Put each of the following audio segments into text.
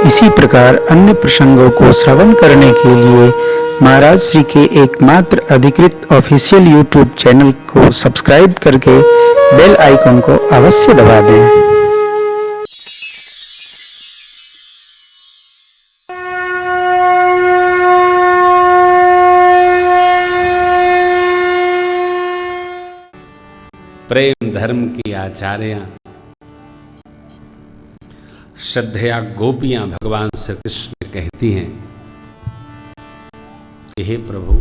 इसी प्रकार अन्य प्रसंगों को श्रवण करने के लिए महाराज श्री के एकमात्र अधिकृत ऑफिशियल यूट्यूब चैनल को सब्सक्राइब करके बेल आइकन को अवश्य दबा दें। प्रेम धर्म की आचार्या श्रद्धया गोपियां भगवान श्री कृष्ण कहती हैं कि हे प्रभु,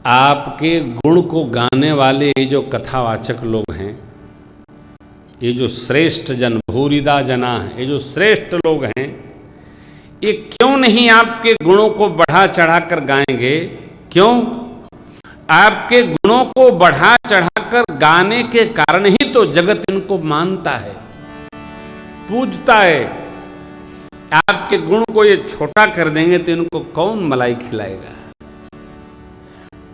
आपके गुण को गाने वाले ये जो कथावाचक लोग हैं, ये जो श्रेष्ठ जन भूरिदा जना है, ये जो श्रेष्ठ लोग हैं, ये क्यों नहीं आपके गुणों को बढ़ा चढ़ाकर गाएंगे? क्यों? आपके गुणों को बढ़ा चढ़ाकर गाने के कारण ही तो जगत इनको मानता है, पूजता है। आपके गुण को ये छोटा कर देंगे तो इनको कौन मलाई खिलाएगा?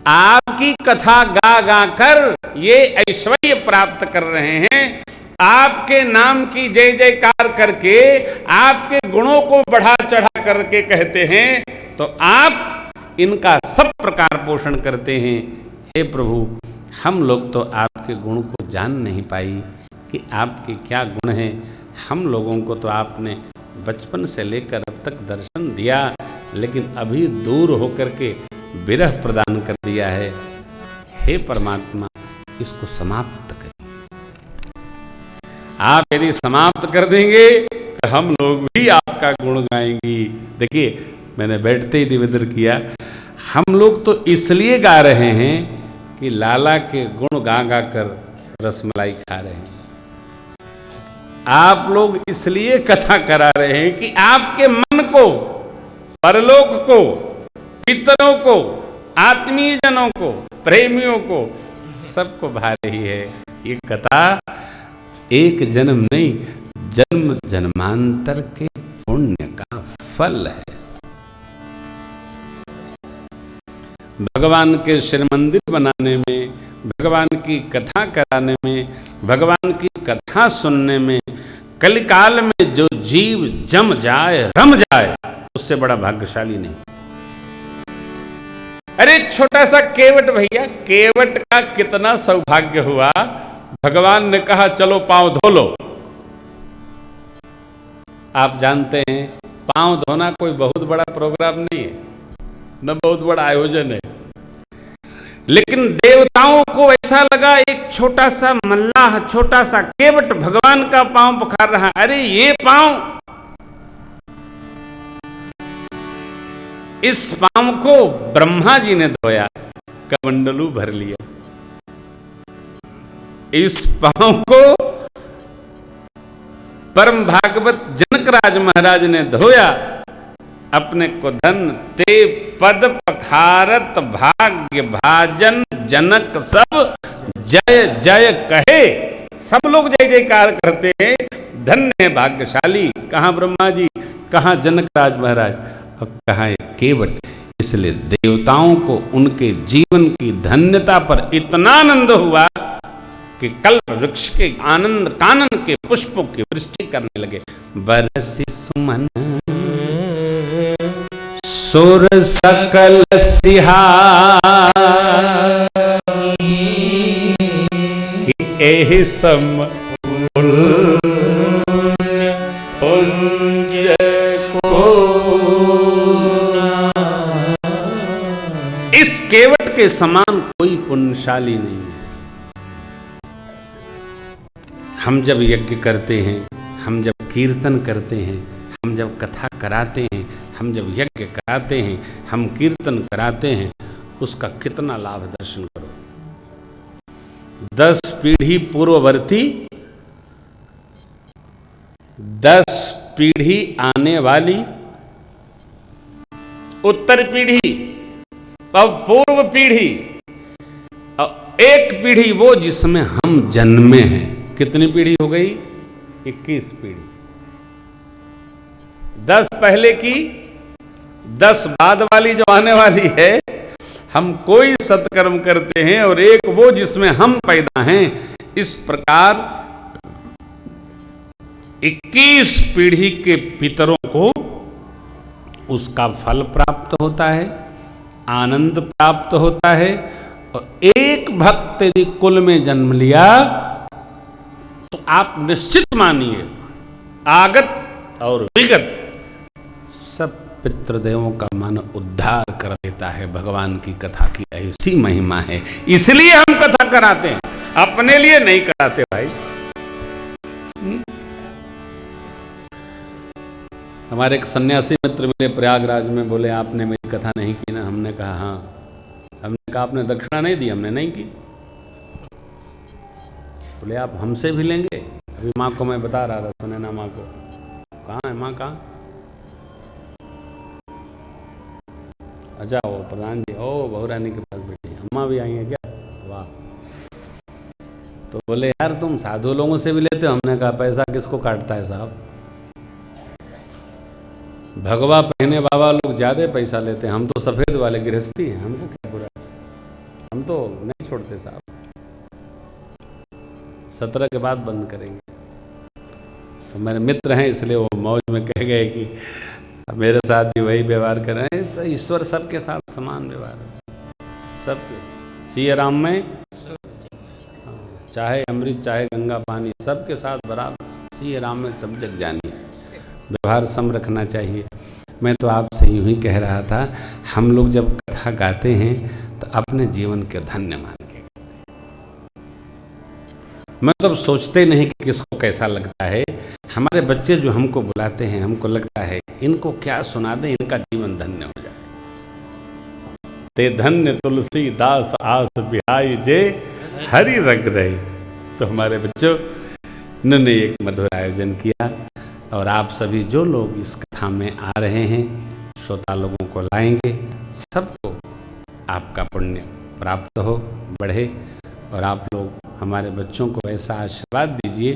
आपकी कथा गा गा कर ये ऐश्वर्य प्राप्त कर रहे हैं, आपके नाम की जय जयकार करके आपके गुणों को बढ़ा चढ़ा करके कहते हैं, तो आप इनका सब प्रकार पोषण करते हैं। हे प्रभु, हम लोग तो आपके गुण को जान नहीं पाई कि आपके क्या गुण हैं। हम लोगों को तो आपने बचपन से लेकर अब तक दर्शन दिया, लेकिन अभी दूर होकर के विरह प्रदान कर दिया है। हे परमात्मा, इसको समाप्त करिए। आप यदि समाप्त कर देंगे तो हम लोग भी आपका गुण गाएंगी। देखिए, मैंने बैठते ही निवेदन किया, हम लोग तो इसलिए गा रहे हैं कि लाला के गुण गा गा कर रसमलाई खा रहे हैं। आप लोग इसलिए कथा करा रहे हैं कि आपके मन को, परलोक को, पितरों को, आत्मीय जनों को, प्रेमियों को, सबको भा रही है। ये कथा एक जन्म नहीं, जन्म जन्मांतर के पुण्य का फल है। भगवान के श्री मंदिर बनाने में, भगवान की कथा कराने में, भगवान की कथा सुनने में, कलिकाल में जो जीव जम जाए, रम जाए, उससे बड़ा भाग्यशाली नहीं। अरे छोटा सा केवट भैया, केवट का कितना सौभाग्य हुआ। भगवान ने कहा चलो पांव धो लो। आप जानते हैं पांव धोना कोई बहुत बड़ा प्रोग्राम नहीं है, न बहुत बड़ा आयोजन है, लेकिन देवताओं को ऐसा लगा एक छोटा सा मल्लाह, छोटा सा केवट भगवान का पांव पखार रहा। अरे ये पांव, इस पांव को ब्रह्मा जी ने धोया, कमंडलू भर लिया। इस पांव को परम भागवत जनकराज महाराज ने धोया, अपने को धन ते पद पखारत भाग्य भाजन जनक सब जय जय कहे। सब लोग जय जयकार करते हैं, धन्य है भाग्यशाली। कहाँ ब्रह्मा जी, कहाँ जनकराज महाराज, और कहाँ केवट। इसलिए देवताओं को उनके जीवन की धन्यता पर इतना आनंद हुआ कि कल्प वृक्ष के आनंद कानन के पुष्पों की वृष्टि करने लगे। बरसी सुमन सुर सकल सिहारी, एहि सम पुंज को। इस केवट के समान कोई पुण्यशाली नहीं है। हम जब यज्ञ करते हैं, हम जब कीर्तन करते हैं, हम जब कथा कराते हैं, हम जब यज्ञ कराते हैं, हम कीर्तन कराते हैं, उसका कितना लाभ दर्शन करो। 10 पीढ़ी पूर्ववर्ती, 10 पीढ़ी आने वाली, उत्तर पीढ़ी और पूर्व पीढ़ी, और एक पीढ़ी वो जिसमें हम जन्मे हैं। कितनी पीढ़ी हो गई? 21 पीढ़ी। 10 पहले की, 10 बाद वाली जो आने वाली है। हम कोई सत्कर्म करते हैं और एक वो जिसमें हम पैदा हैं। इस प्रकार 21 पीढ़ी के पितरों को उसका फल प्राप्त होता है, आनंद प्राप्त होता है। और एक भक्त यदि कुल में जन्म लिया तो आप निश्चित मानिए आगत और विगत सब पितृदेवों का मन उद्धार कर देता है। भगवान की कथा की ऐसी महिमा है, इसलिए हम कथा कराते हैं, अपने लिए नहीं कराते भाई। हमारे एक सन्यासी मित्र मिले प्रयागराज में, बोले आपने मेरी कथा नहीं की ना? हमने कहा हाँ। हमने कहा आपने दक्षिणा नहीं दी? हमने नहीं की। बोले आप हमसे भी लेंगे? अभी माँ को मैं बता रहा था, सुनैना माँ को। कहाँ है माँ? कहाँ? अच्छा वो प्रधान जी, ओ बहुरानी के पास बैठी, अम्मा भी आई है क्या? वाह। तो बोले यार तुम साधु लोगों से भी लेते हो? हमने कहा पैसा किसको काटता है साहब, भगवा पहने बाबा लोग ज्यादा पैसा लेते हैं, हम तो सफेद वाले गृहस्थी हैं, हमको क्या बुरा, हम तो नहीं छोड़ते साहब। 17 के बाद बंद करेंगे। तो मेरे मित्र हैं इसलिए वो मौज में कह गए कि मेरे साथ भी वही व्यवहार कर रहे हैं। तो ईश्वर सबके साथ समान व्यवहार है, सबके। सिया राम में चाहे अमृत चाहे गंगा पानी, सबके साथ बराबर। सिया राम में सब जग जानी, व्यवहार सम रखना चाहिए। मैं तो आपसे यूं ही कह रहा था, हम लोग जब कथा गाते हैं तो अपने जीवन के धन्य मान के गाते हैं। मैं तो अब सोचते नहीं कि किसको कैसा लगता है। हमारे बच्चे जो हमको बुलाते हैं, हमको लगता है इनको क्या सुना दें, इनका जीवन धन्य हो जाए। ते धन्य तुलसी दास आस बिहाई जे हरि रग रहे। तो हमारे बच्चों ने एक मधुर आयोजन किया, और आप सभी जो लोग इस कथा में आ रहे हैं, श्रोता लोगों को लाएंगे, सबको आपका पुण्य प्राप्त हो, बढ़े। और आप लोग हमारे बच्चों को ऐसा आशीर्वाद दीजिए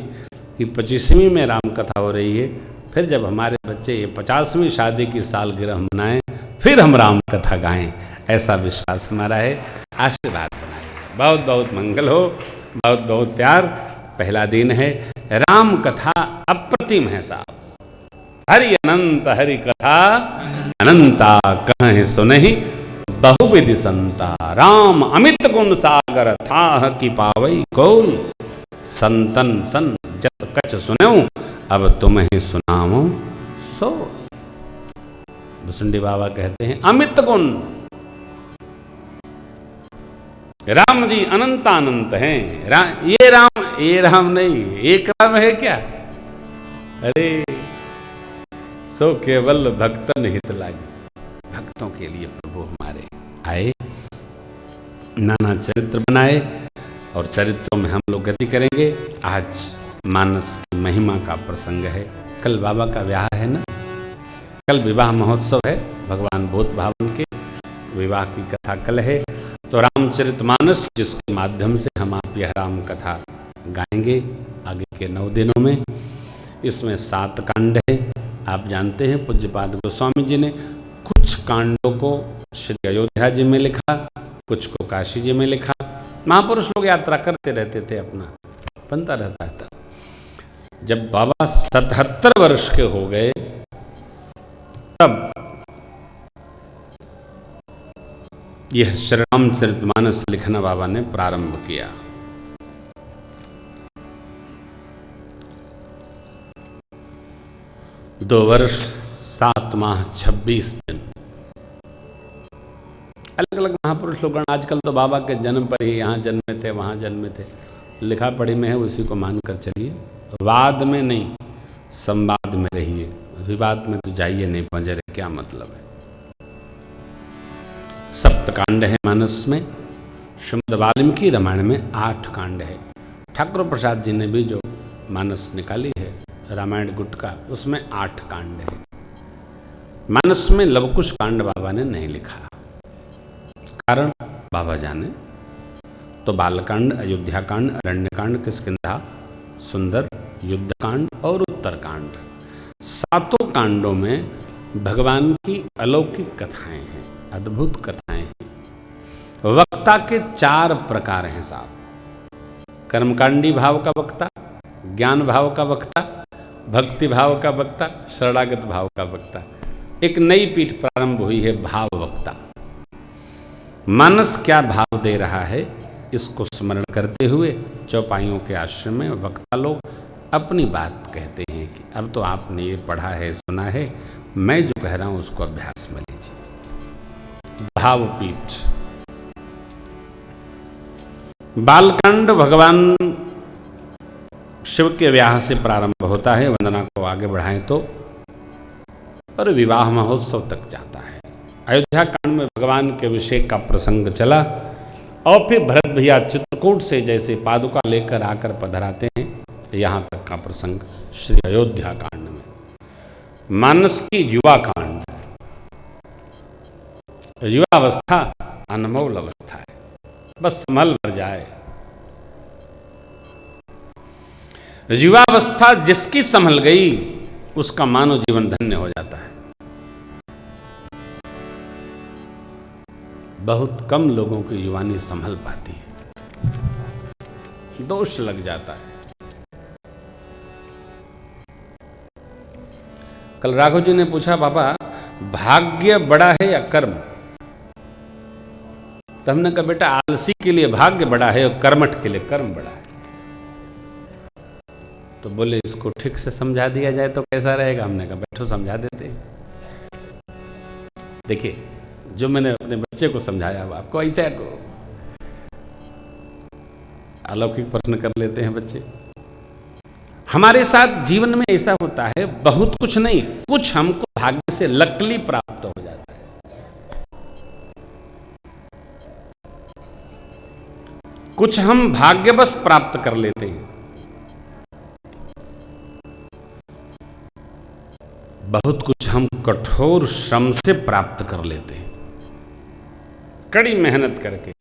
कि 25वीं में राम कथा हो रही है, फिर जब हमारे बच्चे ये 50वीं शादी की सालगिरह मनाएं, फिर हम राम कथा गाएं, ऐसा विश्वास हमारा है। आशीर्वाद बनाए। बहुत बहुत मंगल हो, बहुत बहुत प्यार। पहला दिन है, राम कथा अप्रतिम है साहब। हरि अनंत हरि कथा अनंता, कहें सुनहि बहुविधि संता। राम अमित गुण सागर थाह कि पावई कोई। संतन सन जस कछ सुनऊं, अब तुम्हें सुनाऊं सो। भुसुंडी बाबा कहते हैं अमित गुण। राम जी अनंतानंत हैं। ये राम नहीं, एक राम है क्या? अरे सो केवल भक्तन हित लागी। भक्तों के लिए प्रभु हमारे आए, नाना चरित्र बनाए, और चरित्रों में हम लोग गति करेंगे। आज मानस की महिमा का प्रसंग है। कल बाबा का ब्याह है ना, कल विवाह महोत्सव है भगवान बोध भावन के। विवाह की कथा कल है। तो रामचरितमानस जिसके माध्यम से हम आप यह राम कथा गाएंगे आगे के 9 दिनों में। इसमें 7 कांड है। आप जानते हैं पूज्यपाद गोस्वामी जी ने कुछ कांडों को श्री अयोध्या जी में लिखा, कुछ को काशी जी में लिखा। महापुरुष लोग यात्रा करते रहते थे, अपना बनता रहता था। जब बाबा 77 वर्ष के हो गए, तब यह श्री रामचरितमानस लिखना बाबा ने प्रारंभ किया। दो वर्ष 7 माह 26 दिन। अलग अलग महापुरुष लोग, आजकल तो बाबा के जन्म पर ही यहाँ जन्मे थे वहाँ जन्मे थे, लिखा पढ़ी में है, उसी को मानकर चलिए। वाद में नहीं, संवाद में रहिए। विवाद में तो जाइए नहीं, पंजरे क्या मतलब है। 7 कांड है मानस में। श्रीमद् वाल्मीकि रामायण में 8 कांड है। ठाकुर प्रसाद जी ने भी जो मानस निकाली है रामायण गुटका, उसमें 8 कांड है। मानस में लवकुश कांड बाबा ने नहीं लिखा, कारण बाबा जाने। तो बालकांड, अयोध्याकांड, अरण्यकांड, किष्किंधा, सुंदर, युद्धकांड और उत्तरकांड, 7 कांडों में भगवान की अलौकिक कथाएं हैं, अद्भुत कथाएं हैं। वक्ता के 4 प्रकार हैं साहब। कर्मकांडी भाव का वक्ता, ज्ञान भाव का वक्ता, भक्ति भाव का वक्ता, शरणागत भाव का वक्ता। एक नई पीठ प्रारंभ हुई है, भाव वक्ता। मानस क्या भाव दे रहा है, इसको स्मरण करते हुए चौपाइयों के आश्रम में वक्ता लोग अपनी बात कहते हैं कि अब तो आपने ये पढ़ा है, सुना है, मैं जो कह रहा हूं उसको अभ्यास में लीजिए। भावपीठ। बालकांड भगवान शिव के व्याह से प्रारंभ होता है, वंदना को आगे बढ़ाएं तो, और विवाह महोत्सव तक जाता है। अयोध्या कांड में भगवान के अभिषेक का प्रसंग चला, और फिर भरत भैया चित्रकूट से जैसे पादुका लेकर आकर पधराते हैं, यहाँ तक का प्रसंग श्री अयोध्या कांड में। मानस की युवा कांड। युवावस्था अनमोल अवस्था है, बस संभल भर जाए। युवावस्था जिसकी संभल गई उसका मानव जीवन धन्य हो जाता है। बहुत कम लोगों की युवानी संभल पाती है, दोष लग जाता है। कल राघव जी ने पूछा, बाबा भाग्य बड़ा है या कर्म? तो हमने कहा बेटा आलसी के लिए भाग्य बड़ा है और कर्मठ के लिए कर्म बड़ा है। तो बोले इसको ठीक से समझा दिया जाए तो कैसा रहेगा? हमने कहा बैठो समझा देते हैं। देखिए जो मैंने अपने बच्चे को समझाया वो आपको ऐसे अलौकिक प्रश्न कर लेते हैं बच्चे। हमारे साथ जीवन में ऐसा होता है, बहुत कुछ नहीं, कुछ हमको भाग्य से लकली प्राप्त हो जाता है, कुछ हम भाग्यवश प्राप्त कर लेते हैं, बहुत कुछ हम कठोर श्रम से प्राप्त कर लेते हैं, कड़ी मेहनत करके।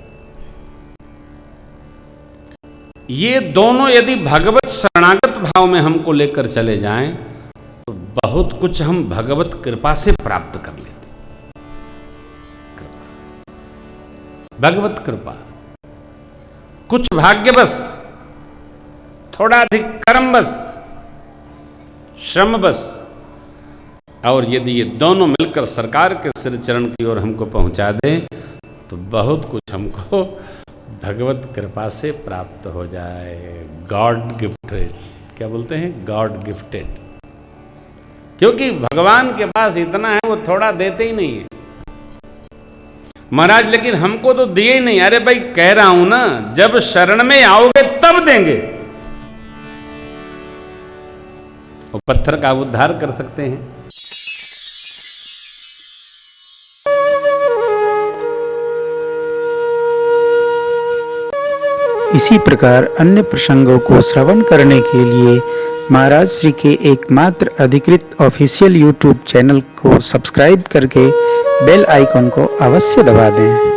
ये दोनों यदि भगवत शरणागत भाव में हमको लेकर चले जाएं तो बहुत कुछ हम भगवत कृपा से प्राप्त कर लेते हैं। भगवत कृपा, कुछ भाग्य बस, थोड़ा अधिक कर्म बस, श्रम बस, और यदि ये दोनों मिलकर सरकार के सिर चरण की ओर हमको पहुंचा दें तो बहुत कुछ हमको भगवत कृपा से प्राप्त हो जाए। गॉड गिफ्टेड, क्या बोलते हैं? God gifted. क्योंकि भगवान के पास इतना है, वो थोड़ा देते ही नहीं है। महाराज लेकिन हमको तो दिए ही नहीं। अरे भाई कह रहा हूं ना, जब शरण में आओगे तब देंगे। वो पत्थर का उद्धार कर सकते हैं। इसी प्रकार अन्य प्रसंगों को श्रवण करने के लिए महाराज श्री के एकमात्र अधिकृत ऑफिशियल यूट्यूब चैनल को सब्सक्राइब करके बेल आइकन को अवश्य दबा दें।